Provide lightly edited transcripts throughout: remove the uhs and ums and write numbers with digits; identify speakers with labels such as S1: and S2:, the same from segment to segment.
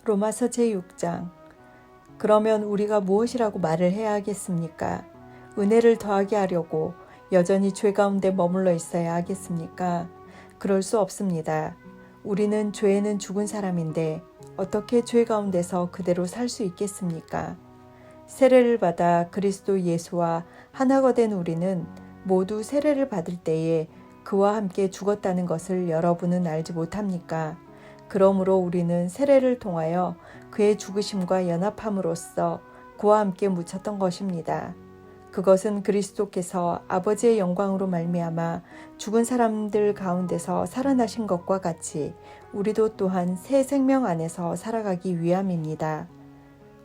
S1: 로마서 제6장. 그러면 우리가 무엇이라고 말을 해야 하겠습니까? 은혜를 더하게 하려고 여전히 죄 가운데 머물러 있어야 하겠습니까? 그럴 수 없습니다. 우리는 죄에는 죽은 사람인데 어떻게 죄 가운데서 그대로 살 수 있겠습니까? 세례를 받아 그리스도 예수와 하나가 된 우리는 모두 세례를 받을 때에 그와 함께 죽었다는 것을 여러분은 알지 못합니까? 그러므로 우리는 세례를 통하여 그의 죽으심과 연합함으로써 그와 함께 묻혔던 것입니다. 그것은 그리스도께서 아버지의 영광으로 말미암아 죽은 사람들 가운데서 살아나신 것과 같이 우리도 또한 새 생명 안에서 살아가기 위함입니다.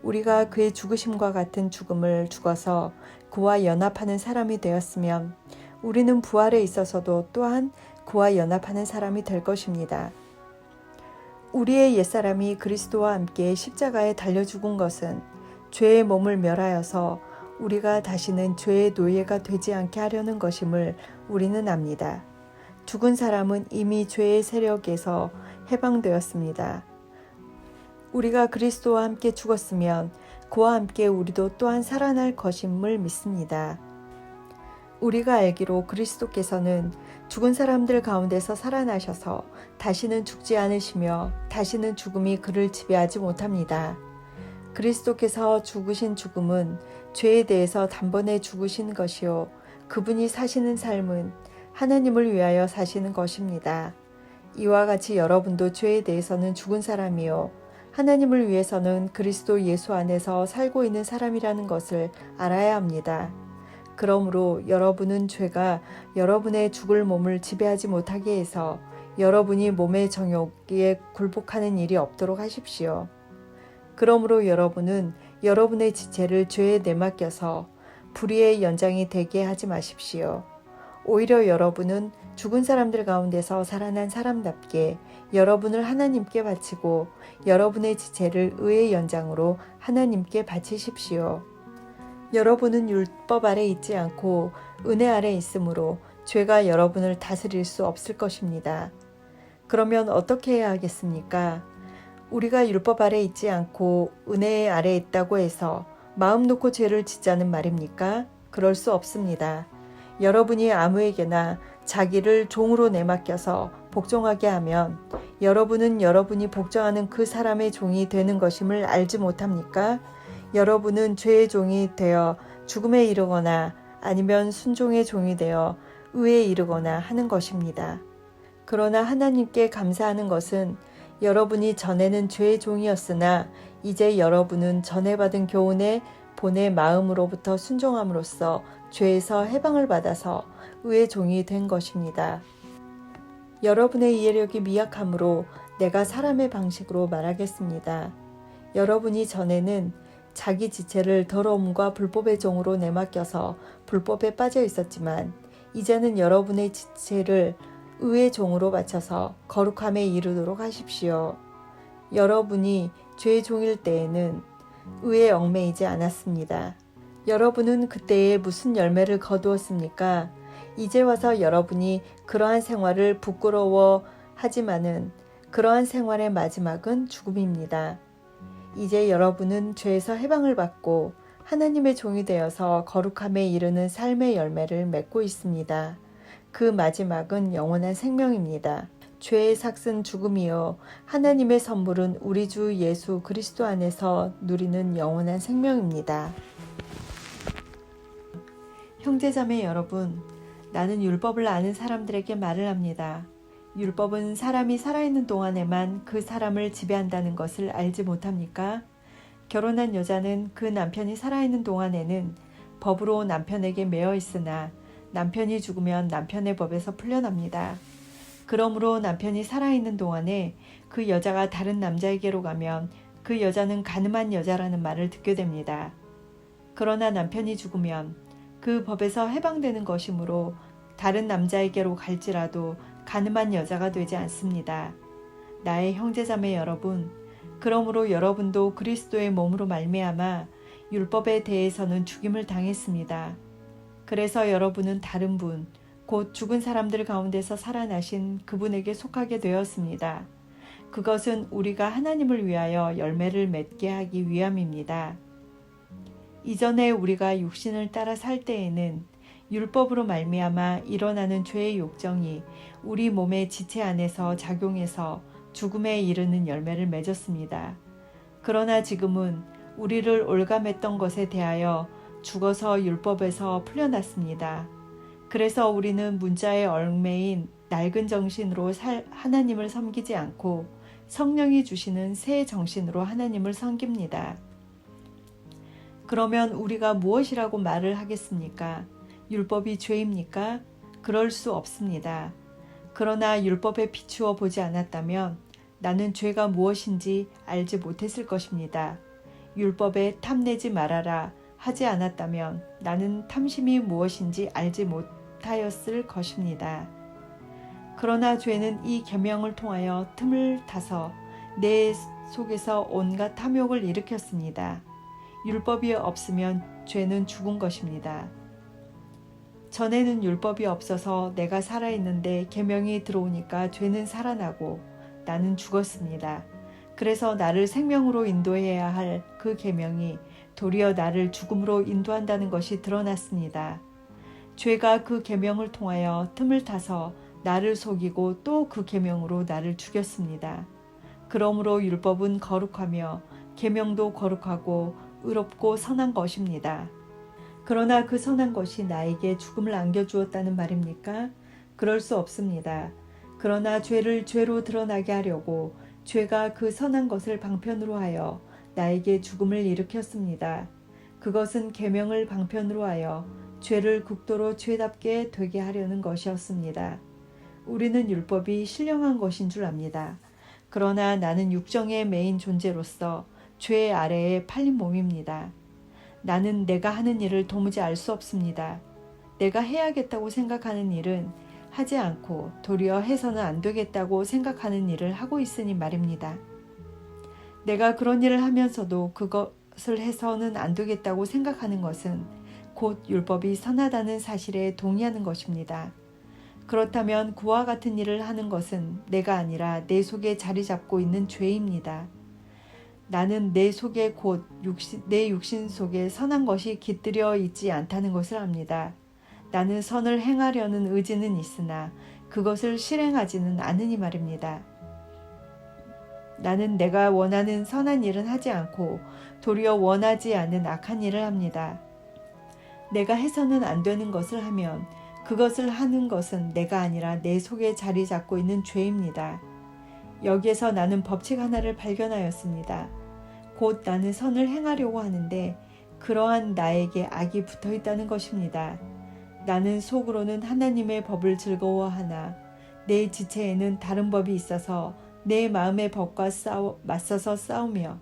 S1: 우리가 그의 죽으심과 같은 죽음을 죽어서 그와 연합하는 사람이 되었으면 우리는 부활에 있어서도 또한 그와 연합하는 사람이 될 것입니다. 우리의 옛사람이 그리스도와 함께 십자가에 달려 죽은 것은 죄의 몸을 멸하여서 우리가 다시는 죄의 노예가 되지 않게 하려는 것임을 우리는 압니다. 죽은 사람은 이미 죄의 세력에서 해방되었습니다. 우리가 그리스도와 함께 죽었으면 그와 함께 우리도 또한 살아날 것임을 믿습니다. 우리가 알기로 그리스도께서는 죽은 사람들 가운데서 살아나셔서 다시는 죽지 않으시며 다시는 죽음이 그를 지배하지 못합니다. 그리스도께서 죽으신 죽음은 죄에 대해서 단번에 죽으신 것이요 그분이 사시는 삶은 하나님을 위하여 사시는 것입니다. 이와 같이 여러분도 죄에 대해서는 죽은 사람이요 하나님을 위해서는 그리스도 예수 안에서 살고 있는 사람이라는 것을 알아야 합니다. 그러므로 여러분은 죄가 여러분의 죽을 몸을 지배하지 못하게 해서 여러분이 몸의 정욕에 굴복하는 일이 없도록 하십시오. 그러므로 여러분은 여러분의 지체를 죄에 내맡겨서 불의의 연장이 되게 하지 마십시오. 오히려 여러분은 죽은 사람들 가운데서 살아난 사람답게 여러분을 하나님께 바치고 여러분의 지체를 의의 연장으로 하나님께 바치십시오. 여러분은 율법 아래 있지 않고 은혜 아래 있으므로 죄가 여러분을 다스릴 수 없을 것입니다. 그러면 어떻게 해야 하겠습니까? 우리가 율법 아래 있지 않고 은혜 아래 있다고 해서 마음 놓고 죄를 짓자는 말입니까? 그럴 수 없습니다. 여러분이 아무에게나 자기를 종으로 내맡겨서 복종하게 하면 여러분은 여러분이 복종하는 그 사람의 종이 되는 것임을 알지 못합니까? 여러분은 죄의 종이 되어 죽음에 이르거나 아니면 순종의 종이 되어 의에 이르거나 하는 것입니다. 그러나 하나님께 감사하는 것은 여러분이 전에는 죄의 종이었으나 이제 여러분은 전에 받은 교훈의 본의 마음으로부터 순종함으로써 죄에서 해방을 받아서 의의 종이 된 것입니다. 여러분의 이해력이 미약함으로 내가 사람의 방식으로 말하겠습니다. 여러분이 전에는 자기 지체를 더러움과 불법의 종으로 내맡겨서 불법에 빠져 있었지만 이제는 여러분의 지체를 의의 종으로 바쳐서 거룩함에 이르도록 하십시오. 여러분이 죄의 종일 때에는 의에 얽매이지 않았습니다. 여러분은 그때에 무슨 열매를 거두었습니까? 이제 와서 여러분이 그러한 생활을 부끄러워하지만은 그러한 생활의 마지막은 죽음입니다. 이제 여러분은 죄에서 해방을 받고 하나님의 종이 되어서 거룩함에 이르는 삶의 열매를 맺고 있습니다. 그 마지막은 영원한 생명입니다. 죄의 삭은 죽음이요 하나님의 선물은 우리 주 예수 그리스도 안에서 누리는 영원한 생명입니다. 형제자매 여러분, 나는 율법을 아는 사람들에게 말을 합니다. 율법은 사람이 살아있는 동안에만 그 사람을 지배한다는 것을 알지 못합니까? 결혼한 여자는 그 남편이 살아있는 동안에는 법으로 남편에게 매여 있으나 남편이 죽으면 남편의 법에서 풀려납니다. 그러므로 남편이 살아있는 동안에 그 여자가 다른 남자에게로 가면 그 여자는 간음한 여자라는 말을 듣게 됩니다. 그러나 남편이 죽으면 그 법에서 해방되는 것이므로 다른 남자에게로 갈지라도 간음한 여자가 되지 않습니다. 나의 형제자매 여러분, 그러므로 여러분도 그리스도의 몸으로 말미암아 율법에 대해서는 죽임을 당했습니다. 그래서 여러분은 다른 분, 곧 죽은 사람들 가운데서 살아나신 그분에게 속하게 되었습니다. 그것은 우리가 하나님을 위하여 열매를 맺게 하기 위함입니다. 이전에 우리가 육신을 따라 살 때에는 율법으로 말미암아 일어나는 죄의 욕정이 우리 몸의 지체 안에서 작용해서 죽음에 이르는 열매를 맺었습니다. 그러나 지금은 우리를 올감했던 것에 대하여 죽어서 율법에서 풀려났습니다. 그래서 우리는 문자의 얽매인 낡은 정신으로 하나님을 섬기지 않고 성령이 주시는 새 정신으로 하나님을 섬깁니다. 그러면 우리가 무엇이라고 말을 하겠습니까? 율법이 죄입니까? 그럴 수 없습니다. 그러나 율법에 비추어 보지 않았다면 나는 죄가 무엇인지 알지 못했을 것입니다. 율법에 탐내지 말아라 하지 않았다면 나는 탐심이 무엇인지 알지 못하였을 것입니다. 그러나 죄는 이 계명을 통하여 틈을 타서 내 속에서 온갖 탐욕을 일으켰습니다. 율법이 없으면 죄는 죽은 것입니다. 전에는 율법이 없어서 내가 살아있는데 계명이 들어오니까 죄는 살아나고 나는 죽었습니다. 그래서 나를 생명으로 인도해야 할 그 계명이 도리어 나를 죽음으로 인도한다는 것이 드러났습니다. 죄가 그 계명을 통하여 틈을 타서 나를 속이고 또 그 계명으로 나를 죽였습니다. 그러므로 율법은 거룩하며 계명도 거룩하고 의롭고 선한 것입니다. 그러나 그 선한 것이 나에게 죽음을 안겨주었다는 말입니까? 그럴 수 없습니다. 그러나 죄를 죄로 드러나게 하려고 죄가 그 선한 것을 방편으로 하여 나에게 죽음을 일으켰습니다. 그것은 계명을 방편으로 하여 죄를 극도로 죄답게 되게 하려는 것이었습니다. 우리는 율법이 신령한 것인 줄 압니다. 그러나 나는 육정에 매인 존재로서 죄 아래에 팔린 몸입니다. 나는 내가 하는 일을 도무지 알 수 없습니다. 내가 해야겠다고 생각하는 일은 하지 않고 도리어 해서는 안 되겠다고 생각하는 일을 하고 있으니 말입니다. 내가 그런 일을 하면서도 그것을 해서는 안 되겠다고 생각하는 것은 곧 율법이 선하다는 사실에 동의하는 것입니다. 그렇다면 그와 같은 일을 하는 것은 내가 아니라 내 속에 자리 잡고 있는 죄입니다. 나는 내 속에 곧 내 육신 속에 선한 것이 깃들여 있지 않다는 것을 압니다. 나는 선을 행하려는 의지는 있으나 그것을 실행하지는 않으니 말입니다. 나는 내가 원하는 선한 일은 하지 않고 도리어 원하지 않는 악한 일을 합니다. 내가 해서는 안 되는 것을 하면 그것을 하는 것은 내가 아니라 내 속에 자리 잡고 있는 죄입니다. 여기에서 나는 법칙 하나를 발견하였습니다. 곧 나는 선을 행하려고 하는데 그러한 나에게 악이 붙어 있다는 것입니다. 나는 속으로는 하나님의 법을 즐거워하나 내 지체에는 다른 법이 있어서 내 마음의 법과 맞서서 싸우며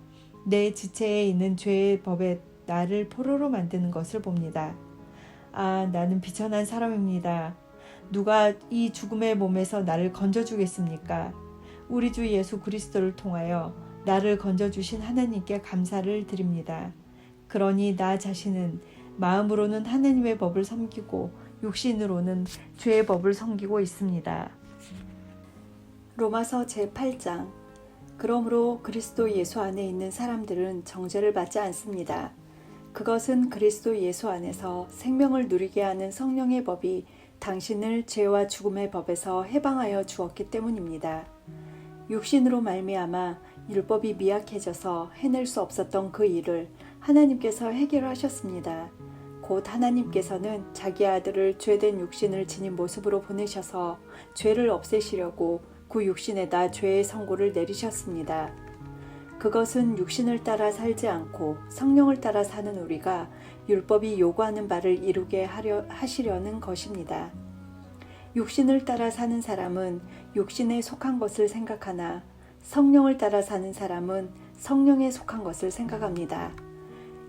S1: 내 지체에 있는 죄의 법에 나를 포로로 만드는 것을 봅니다. 아, 나는 비천한 사람입니다. 누가 이 죽음의 몸에서 나를 건져주겠습니까? 우리 주 예수 그리스도를 통하여 나를 건져주신 하나님께 감사를 드립니다. 그러니 나 자신은 마음으로는 하나님의 법을 섬기고 육신으로는 죄의 법을 섬기고 있습니다. 로마서 제8장. 그러므로 그리스도 예수 안에 있는 사람들은 정죄를 받지 않습니다. 그것은 그리스도 예수 안에서 생명을 누리게 하는 성령의 법이 당신을 죄와 죽음의 법에서 해방하여 주었기 때문입니다. 육신으로 말미암아 율법이 미약해져서 해낼 수 없었던 그 일을 하나님께서 해결하셨습니다. 곧 하나님께서는 자기 아들을 죄된 육신을 지닌 모습으로 보내셔서 죄를 없애시려고 그 육신에다 죄의 선고를 내리셨습니다. 그것은 육신을 따라 살지 않고 성령을 따라 사는 우리가 율법이 요구하는 바를 이루게 하시려는 것입니다. 육신을 따라 사는 사람은 육신에 속한 것을 생각하나 성령을 따라 사는 사람은 성령에 속한 것을 생각합니다.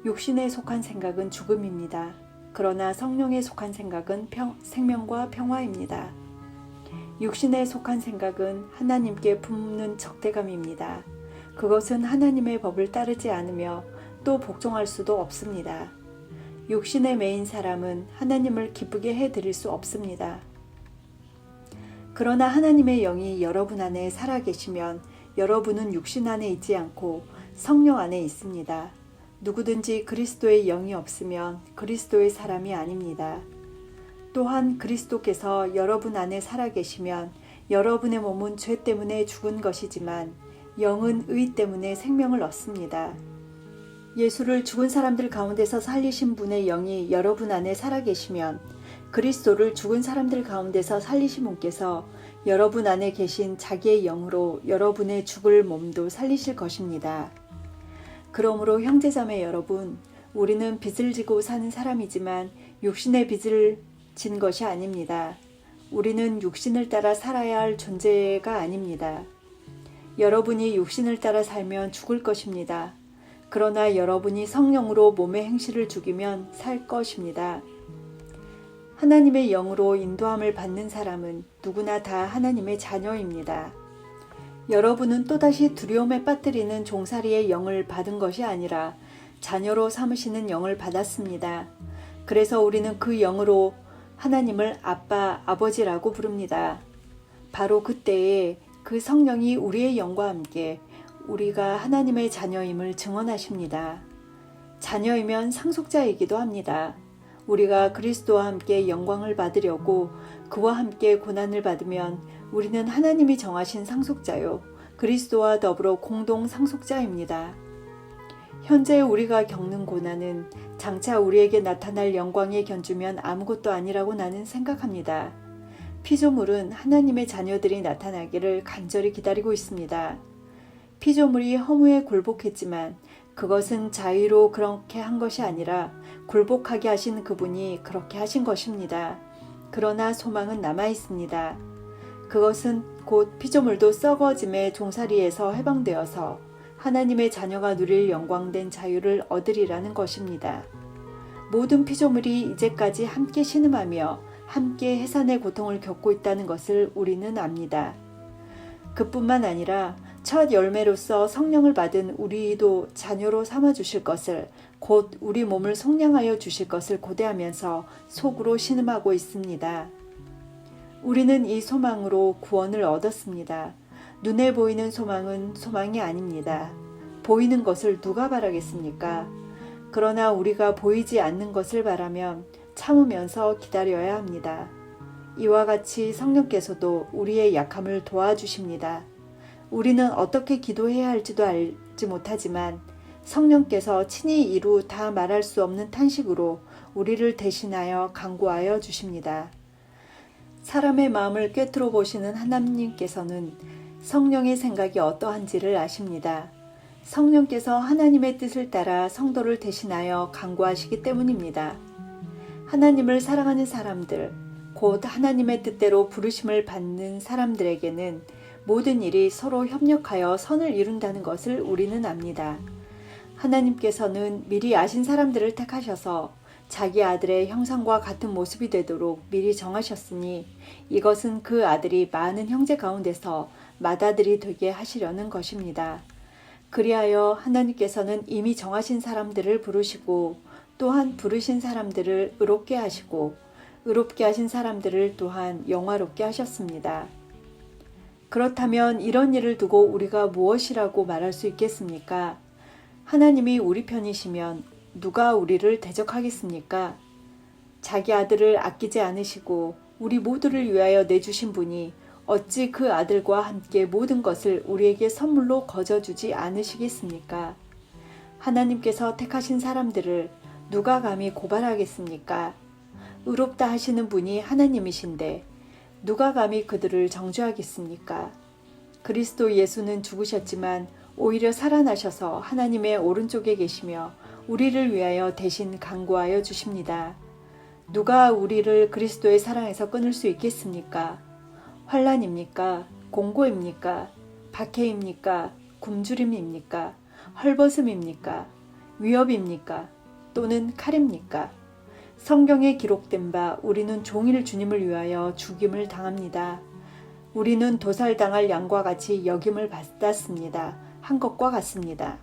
S1: 육신에 속한 생각은 죽음입니다. 그러나 성령에 속한 생각은 생명과 평화입니다. 육신에 속한 생각은 하나님께 품는 적대감입니다. 그것은 하나님의 법을 따르지 않으며 또 복종할 수도 없습니다. 육신에 매인 사람은 하나님을 기쁘게 해드릴 수 없습니다. 그러나 하나님의 영이 여러분 안에 살아계시면 여러분은 육신 안에 있지 않고 성령 안에 있습니다. 누구든지 그리스도의 영이 없으면 그리스도의 사람이 아닙니다. 또한 그리스도께서 여러분 안에 살아계시면 여러분의 몸은 죄 때문에 죽은 것이지만 영은 의 때문에 생명을 얻습니다. 예수를 죽은 사람들 가운데서 살리신 분의 영이 여러분 안에 살아계시면 그리스도를 죽은 사람들 가운데서 살리신 분께서 여러분 안에 계신 자기의 영으로 여러분의 죽을 몸도 살리실 것입니다. 그러므로 형제자매 여러분, 우리는 빚을 지고 사는 사람이지만 육신의 빚을 진 것이 아닙니다. 우리는 육신을 따라 살아야 할 존재가 아닙니다. 여러분이 육신을 따라 살면 죽을 것입니다. 그러나 여러분이 성령으로 몸의 행실을 죽이면 살 것입니다. 하나님의 영으로 인도함을 받는 사람은 누구나 다 하나님의 자녀입니다. 여러분은 또다시 두려움에 빠뜨리는 종살이의 영을 받은 것이 아니라 자녀로 삼으시는 영을 받았습니다. 그래서 우리는 그 영으로 하나님을 아빠, 아버지라고 부릅니다. 바로 그때에 그 성령이 우리의 영과 함께 우리가 하나님의 자녀임을 증언하십니다. 자녀이면 상속자이기도 합니다. 우리가 그리스도와 함께 영광을 받으려고 그와 함께 고난을 받으면 우리는 하나님이 정하신 상속자요, 그리스도와 더불어 공동 상속자입니다. 현재 우리가 겪는 고난은 장차 우리에게 나타날 영광에 견주면 아무것도 아니라고 나는 생각합니다. 피조물은 하나님의 자녀들이 나타나기를 간절히 기다리고 있습니다. 피조물이 허무에 굴복했지만 그것은 자의로 그렇게 한 것이 아니라 굴복하게 하신 그분이 그렇게 하신 것입니다. 그러나 소망은 남아 있습니다. 그것은 곧 피조물도 썩어짐의 종살이에서 해방되어서 하나님의 자녀가 누릴 영광된 자유를 얻으리라는 것입니다. 모든 피조물이 이제까지 함께 신음하며 함께 해산의 고통을 겪고 있다는 것을 우리는 압니다. 그뿐만 아니라 첫 열매로서 성령을 받은 우리도 자녀로 삼아주실 것을, 곧 우리 몸을 속량하여 주실 것을 고대하면서 속으로 신음하고 있습니다. 우리는 이 소망으로 구원을 얻었습니다. 눈에 보이는 소망은 소망이 아닙니다. 보이는 것을 누가 바라겠습니까? 그러나 우리가 보이지 않는 것을 바라면 참으면서 기다려야 합니다. 이와 같이 성령께서도 우리의 약함을 도와주십니다. 우리는 어떻게 기도해야 할지도 알지 못하지만 성령께서 친히 이루 다 말할 수 없는 탄식으로 우리를 대신하여 간구하여 주십니다. 사람의 마음을 꿰뚫어 보시는 하나님께서는 성령의 생각이 어떠한지를 아십니다. 성령께서 하나님의 뜻을 따라 성도를 대신하여 간구하시기 때문입니다. 하나님을 사랑하는 사람들, 곧 하나님의 뜻대로 부르심을 받는 사람들에게는 모든 일이 서로 협력하여 선을 이룬다는 것을 우리는 압니다. 하나님께서는 미리 아신 사람들을 택하셔서 자기 아들의 형상과 같은 모습이 되도록 미리 정하셨으니 이것은 그 아들이 많은 형제 가운데서 맏아들이 되게 하시려는 것입니다. 그리하여 하나님께서는 이미 정하신 사람들을 부르시고 또한 부르신 사람들을 의롭게 하시고 의롭게 하신 사람들을 또한 영화롭게 하셨습니다. 그렇다면 이런 일을 두고 우리가 무엇이라고 말할 수 있겠습니까? 하나님이 우리 편이시면 누가 우리를 대적하겠습니까? 자기 아들을 아끼지 않으시고 우리 모두를 위하여 내주신 분이 어찌 그 아들과 함께 모든 것을 우리에게 선물로 거저주지 않으시겠습니까? 하나님께서 택하신 사람들을 누가 감히 고발하겠습니까? 의롭다 하시는 분이 하나님이신데 누가 감히 그들을 정죄하겠습니까? 그리스도 예수는 죽으셨지만 오히려 살아나셔서 하나님의 오른쪽에 계시며 우리를 위하여 대신 간구하여 주십니다. 누가 우리를 그리스도의 사랑에서 끊을 수 있겠습니까? 환난입니까? 공고입니까? 박해입니까? 굶주림입니까? 헐벗음입니까? 위협입니까? 또는 칼입니까? 성경에 기록된 바 우리는 종일 주님을 위하여 죽임을 당합니다. 우리는 도살당할 양과 같이 여김을 받았습니다. 한 것과 같습니다.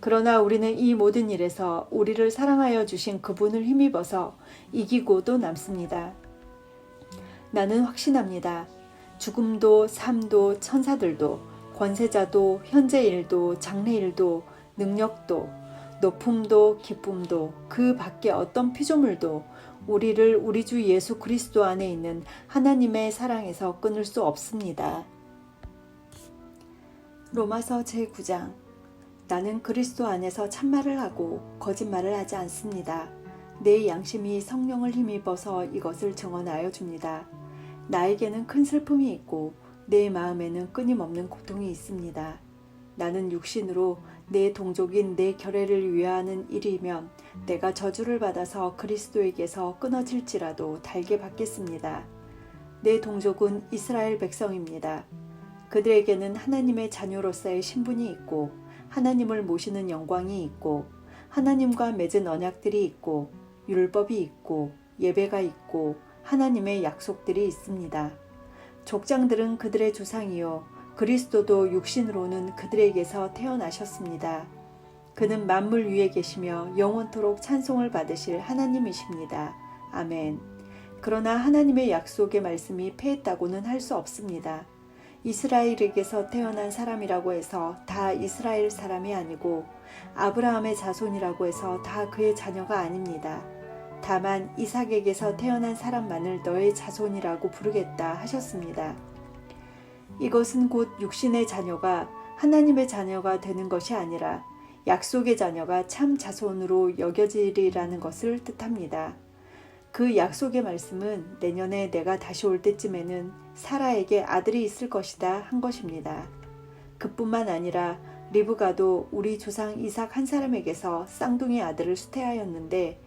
S1: 그러나 우리는 이 모든 일에서 우리를 사랑하여 주신 그분을 힘입어서 이기고도 남습니다. 나는 확신합니다. 죽음도 삶도 천사들도 권세자도 현재 일도 장래 일도 능력도 높음도 기쁨도 그 밖에 어떤 피조물도 우리를 우리 주 예수 그리스도 안에 있는 하나님의 사랑에서 끊을 수 없습니다. 로마서 제9장. 나는 그리스도 안에서 참말을 하고 거짓말을 하지 않습니다. 내 양심이 성령을 힘입어서 이것을 증언하여 줍니다. 나에게는 큰 슬픔이 있고 내 마음에는 끊임없는 고통이 있습니다. 나는 육신으로 내 동족인 내 결례를 위하는 일이면 내가 저주를 받아서 그리스도에게서 끊어질지라도 달게 받겠습니다. 내 동족은 이스라엘 백성입니다. 그들에게는 하나님의 자녀로서의 신분이 있고 하나님을 모시는 영광이 있고 하나님과 맺은 언약들이 있고 율법이 있고 예배가 있고 하나님의 약속들이 있습니다. 족장들은 그들의 조상이요 그리스도도 육신으로는 그들에게서 태어나셨습니다. 그는 만물 위에 계시며 영원토록 찬송을 받으실 하나님이십니다. 아멘. 그러나 하나님의 약속의 말씀이 패했다고는 할 수 없습니다. 이스라엘에게서 태어난 사람이라고 해서 다 이스라엘 사람이 아니고 아브라함의 자손이라고 해서 다 그의 자녀가 아닙니다. 다만 이삭에게서 태어난 사람만을 너의 자손이라고 부르겠다 하셨습니다. 이것은 곧 육신의 자녀가 하나님의 자녀가 되는 것이 아니라 약속의 자녀가 참 자손으로 여겨지리라는 것을 뜻합니다. 그 약속의 말씀은 내년에 내가 다시 올 때쯤에는 사라에게 아들이 있을 것이다 한 것입니다. 그뿐만 아니라 리브가도 우리 조상 이삭 한 사람에게서 쌍둥이 아들을 수태하였는데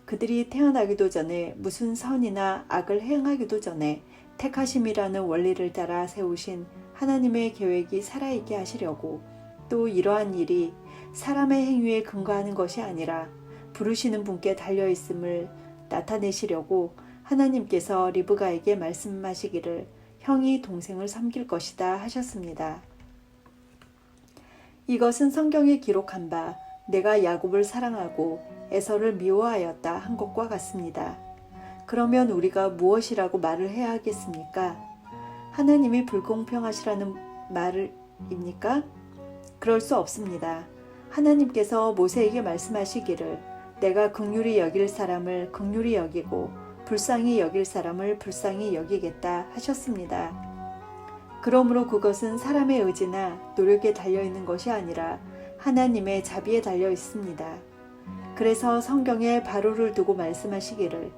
S1: 그들이 태어나기도 전에 무슨 선이나 악을 행하기도 전에 택하심이라는 원리를 따라 세우신 하나님의 계획이 살아있게 하시려고 또 이러한 일이 사람의 행위에 근거하는 것이 아니라 부르시는 분께 달려있음을 나타내시려고 하나님께서 리브가에게 말씀하시기를 형이 동생을 섬길 것이다 하셨습니다. 이것은 성경에 기록한 바 내가 야곱을 사랑하고 에서를 미워하였다 한 것과 같습니다. 그러면 우리가 무엇이라고 말을 해야 하겠습니까? 하나님이 불공평하시라는 말입니까? 그럴 수 없습니다. 하나님께서 모세에게 말씀하시기를 내가 긍휼히 여길 사람을 긍휼히 여기고 불쌍히 여길 사람을 불쌍히 여기겠다 하셨습니다. 그러므로 그것은 사람의 의지나 노력에 달려있는 것이 아니라 하나님의 자비에 달려 있습니다. 그래서 성경에 바로를 두고 말씀하시기를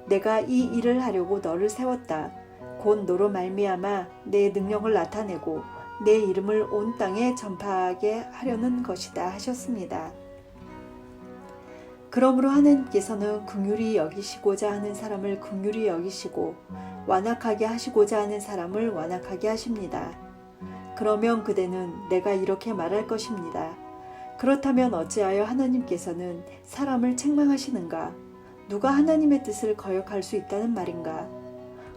S1: 내가 이 일을 하려고 너를 세웠다. 곧 너로 말미암아 내 능력을 나타내고 내 이름을 온 땅에 전파하게 하려는 것이다 하셨습니다. 그러므로 하나님께서는 긍휼히 여기시고자 하는 사람을 긍휼히 여기시고 완악하게 하시고자 하는 사람을 완악하게 하십니다. 그러면 그대는 내가 이렇게 말할 것입니다. 그렇다면 어찌하여 하나님께서는 사람을 책망하시는가? 누가 하나님의 뜻을 거역할 수 있다는 말인가?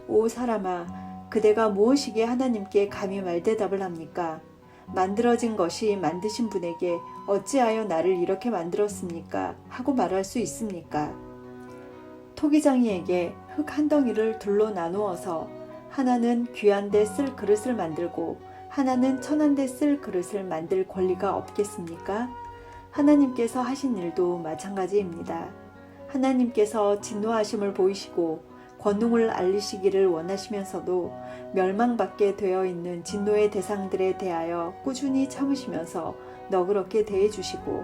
S1: 오 사람아, 그대가 무엇이기에 하나님께 감히 말대답을 합니까? 만들어진 것이 만드신 분에게 어찌하여 나를 이렇게 만들었습니까? 하고 말할 수 있습니까? 토기장이에게 흙 한 덩이를 둘로 나누어서 하나는 귀한 데 쓸 그릇을 만들고 하나는 천한 데 쓸 그릇을 만들 권리가 없겠습니까? 하나님께서 하신 일도 마찬가지입니다. 하나님께서 진노하심을 보이시고 권능을 알리시기를 원하시면서도 멸망받게 되어 있는 진노의 대상들에 대하여 꾸준히 참으시면서 너그럽게 대해주시고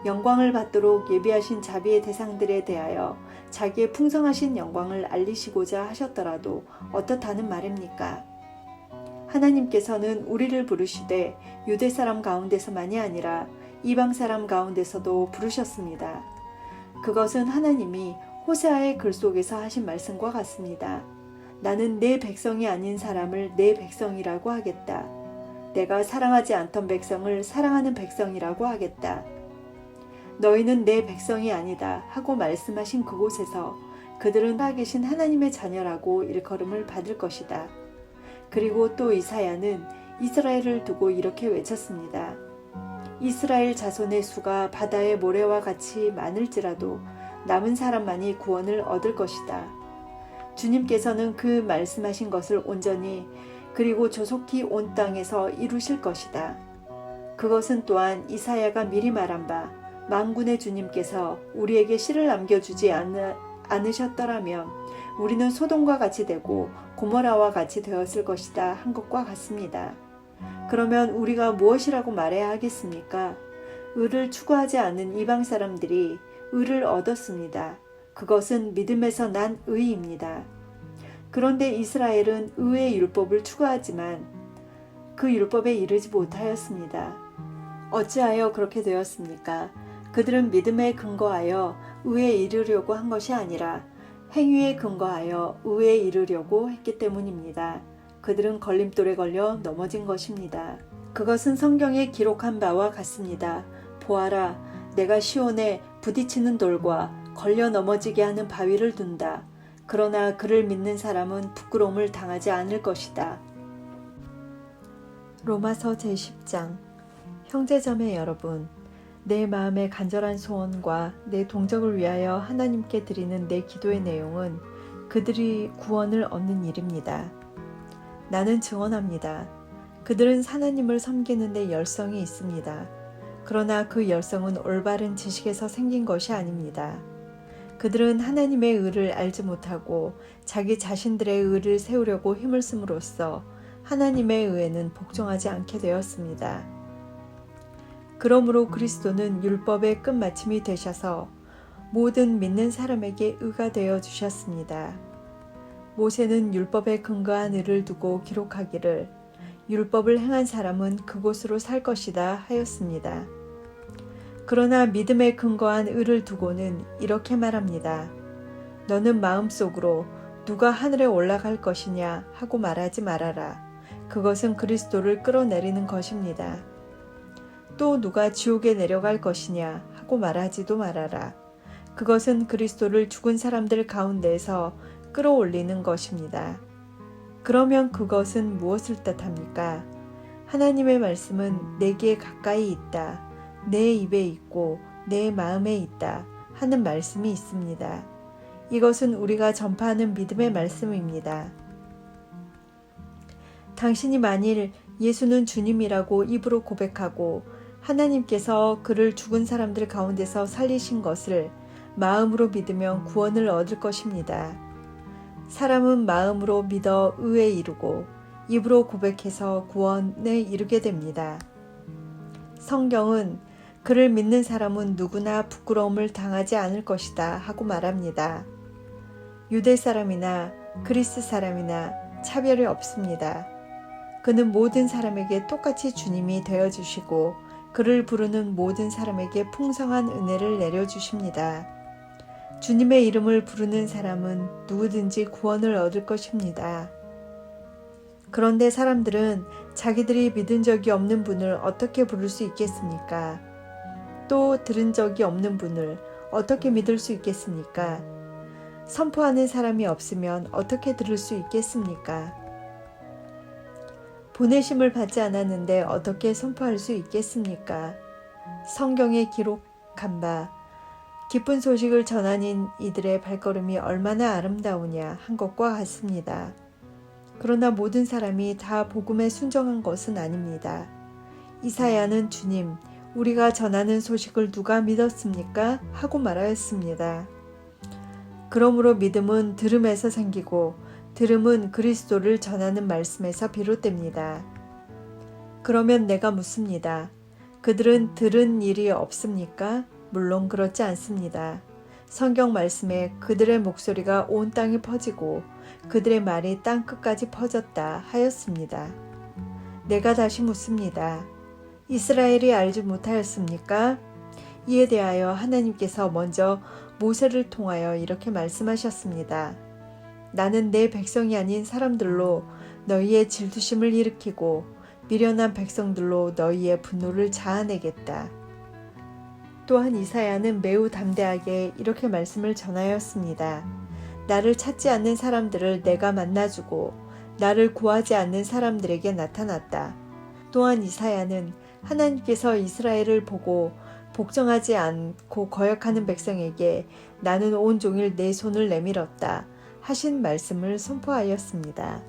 S1: 영광을 받도록 예비하신 자비의 대상들에 대하여 자기의 풍성하신 영광을 알리시고자 하셨더라도 어떻다는 말입니까? 하나님께서는 우리를 부르시되 유대 사람 가운데서만이 아니라 이방 사람 가운데서도 부르셨습니다. 그것은 하나님이 호세아의 글 속에서 하신 말씀과 같습니다. 나는 내 백성이 아닌 사람을 내 백성이라고 하겠다. 내가 사랑하지 않던 백성을 사랑하는 백성이라고 하겠다. 너희는 내 백성이 아니다 하고 말씀하신 그곳에서 그들은 살아계신 하나님의 자녀라고 일컬음을 받을 것이다. 그리고 또 이사야는 이스라엘을 두고 이렇게 외쳤습니다. 이스라엘 자손의 수가 바다의 모래와 같이 많을지라도 남은 사람만이 구원을 얻을 것이다. 주님께서는 그 말씀하신 것을 온전히 그리고 조속히 온 땅에서 이루실 것이다. 그것은 또한 이사야가 미리 말한 바 만군의 주님께서 우리에게 씨를 남겨주지 않으셨더라면 우리는 소돔과 같이 되고 고모라와 같이 되었을 것이다 한 것과 같습니다. 그러면 우리가 무엇이라고 말해야 하겠습니까? 의를 추구하지 않는 이방 사람들이 의를 얻었습니다. 그것은 믿음에서 난 의입니다. 그런데 이스라엘은 의의 율법을 추구하지만 그 율법에 이르지 못하였습니다. 어찌하여 그렇게 되었습니까? 그들은 믿음에 근거하여 의에 이르려고 한 것이 아니라 행위에 근거하여 의에 이르려고 했기 때문입니다. 그들은 걸림돌에 걸려 넘어진 것입니다. 그것은 성경에 기록한 바와 같습니다. 보아라, 내가 시온에 부딪히는 돌과 걸려 넘어지게 하는 바위를 둔다. 그러나 그를 믿는 사람은 부끄러움을 당하지 않을 것이다. 로마서 제10장. 형제자매 여러분, 내 마음의 간절한 소원과 내 동족을 위하여 하나님께 드리는 내 기도의 내용은 그들이 구원을 얻는 일입니다. 나는 증언합니다. 그들은 하나님을 섬기는 데 열성이 있습니다. 그러나 그 열성은 올바른 지식에서 생긴 것이 아닙니다. 그들은 하나님의 의를 알지 못하고 자기 자신들의 의를 세우려고 힘을 씀으로써 하나님의 의에는 복종하지 않게 되었습니다. 그러므로 그리스도는 율법의 끝마침이 되셔서 모든 믿는 사람에게 의가 되어 주셨습니다. 모세는 율법에 근거한 의를 두고 기록하기를 율법을 행한 사람은 그곳으로 살 것이다 하였습니다. 그러나 믿음에 근거한 의를 두고는 이렇게 말합니다. 너는 마음속으로 누가 하늘에 올라갈 것이냐 하고 말하지 말아라. 그것은 그리스도를 끌어내리는 것입니다. 또 누가 지옥에 내려갈 것이냐 하고 말하지도 말아라. 그것은 그리스도를 죽은 사람들 가운데에서 끌어올리는 것입니다. 그러면 그것은 무엇을 뜻합니까? 하나님의 말씀은 내게 가까이 있다, 내 입에 있고 내 마음에 있다 하는 말씀이 있습니다. 이것은 우리가 전파하는 믿음의 말씀입니다. 당신이 만일 예수는 주님이라고 입으로 고백하고 하나님께서 그를 죽은 사람들 가운데서 살리신 것을 마음으로 믿으면 구원을 얻을 것입니다. 사람은 마음으로 믿어 의에 이르고 입으로 고백해서 구원에 이르게 됩니다. 성경은 그를 믿는 사람은 누구나 부끄러움을 당하지 않을 것이다 하고 말합니다. 유대 사람이나 그리스 사람이나 차별이 없습니다. 그는 모든 사람에게 똑같이 주님이 되어주시고 그를 부르는 모든 사람에게 풍성한 은혜를 내려주십니다. 주님의 이름을 부르는 사람은 누구든지 구원을 얻을 것입니다. 그런데 사람들은 자기들이 믿은 적이 없는 분을 어떻게 부를 수 있겠습니까? 또 들은 적이 없는 분을 어떻게 믿을 수 있겠습니까? 선포하는 사람이 없으면 어떻게 들을 수 있겠습니까? 보내심을 받지 않았는데 어떻게 선포할 수 있겠습니까? 성경에 기록한 바 기쁜 소식을 전하는 이들의 발걸음이 얼마나 아름다우냐 한 것과 같습니다. 그러나 모든 사람이 다 복음에 순종한 것은 아닙니다. 이사야는 주님, 우리가 전하는 소식을 누가 믿었습니까? 하고 말하였습니다. 그러므로 믿음은 들음에서 생기고 들음은 그리스도를 전하는 말씀에서 비롯됩니다. 그러면 내가 묻습니다. 그들은 들은 일이 없습니까? 물론 그렇지 않습니다. 성경 말씀에 그들의 목소리가 온 땅에 퍼지고 그들의 말이 땅 끝까지 퍼졌다 하였습니다. 내가 다시 묻습니다. 이스라엘이 알지 못하였습니까? 이에 대하여 하나님께서 먼저 모세를 통하여 이렇게 말씀하셨습니다. 나는 내 백성이 아닌 사람들로 너희의 질투심을 일으키고 미련한 백성들로 너희의 분노를 자아내겠다. 또한 이사야는 매우 담대하게 이렇게 말씀을 전하였습니다. 나를 찾지 않는 사람들을 내가 만나주고 나를 구하지 않는 사람들에게 나타났다. 또한 이사야는 하나님께서 이스라엘을 보고 복종하지 않고 거역하는 백성에게 나는 온종일 내 손을 내밀었다 하신 말씀을 선포하였습니다.